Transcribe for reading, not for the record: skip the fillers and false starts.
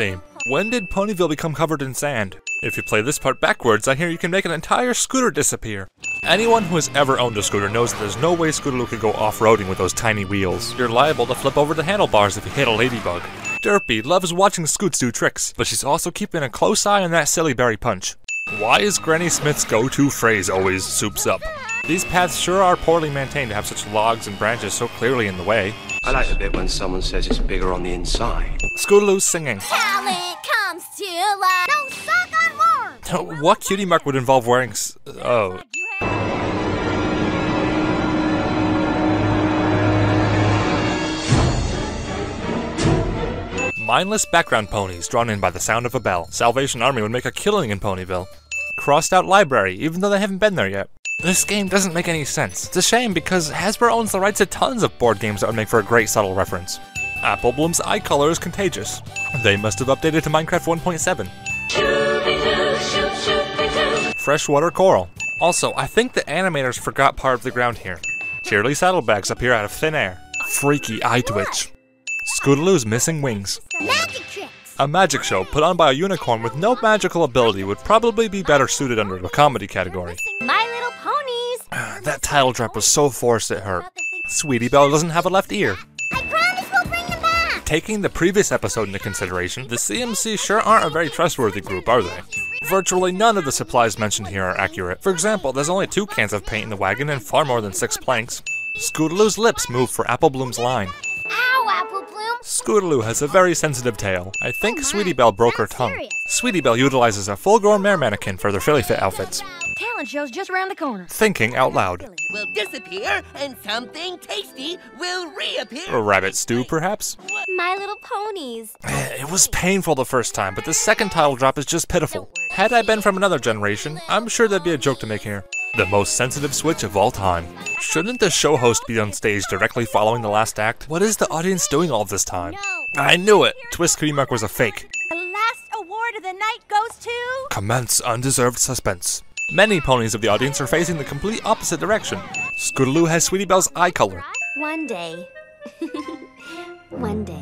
theme. When did Ponyville become covered in sand? If you play this part backwards, I hear you can make an entire scooter disappear. Anyone who has ever owned a scooter knows that there's no way Scootaloo could go off-roading with those tiny wheels. You're liable to flip over the handlebars if you hit a ladybug. Derpy loves watching Scoots do tricks, but she's also keeping a close eye on that silly berry punch. Why is Granny Smith's go-to phrase always "soups up"? These paths sure are poorly maintained to have such logs and branches so clearly in the way. I like the bit when someone says it's bigger on the inside. Scootaloo's singing. Talent comes to life. No sock on worms. What cutie mark would involve wearing oh. Mindless background ponies drawn in by the sound of a bell. Salvation Army would make a killing in Ponyville. Crossed out library, even though they haven't been there yet. This game doesn't make any sense. It's a shame because Hasbro owns the rights to tons of board games that would make for a great subtle reference. Apple Bloom's eye color is contagious. They must have updated to Minecraft 1.7. Freshwater coral. Also, I think the animators forgot part of the ground here. Cheerly saddlebags appear out of thin air. Freaky eye twitch. Scootaloo's missing wings. Magic tricks. A magic show put on by a unicorn with no magical ability would probably be better suited under the comedy category. My Little Ponies. That title drop was so forced it hurt. Sweetie Belle doesn't have a left ear. I promise we'll bring them back. Taking the previous episode into consideration, the CMC sure aren't a very trustworthy group, are they? Virtually none of the supplies mentioned here are accurate. For example, there's only 2 cans of paint in the wagon and far more than 6 planks. Scootaloo's lips move for Apple Bloom's line. Ow, Apple Bloom. Scootaloo has a very sensitive tail. I think Sweetie Belle broke her tongue. Sweetie Belle utilizes a full-grown mare mannequin for their Philly Fit outfits. Talent show's just around the corner. Thinking out loud. Will disappear and something tasty will reappear. A rabbit stew, perhaps? My Little Ponies. It was painful the first time, but the second title drop is just pitiful. Had I been from another generation, I'm sure there'd be a joke to make here. The most sensitive switch of all time. Shouldn't the show host be on stage directly following the last act? What is the audience doing all this time? I knew it! Twist Cutie Mark was a fake. The last award of the night goes to... Commence undeserved suspense. Many ponies of the audience are facing the complete opposite direction. Scootaloo has Sweetie Belle's eye color. One day. One day.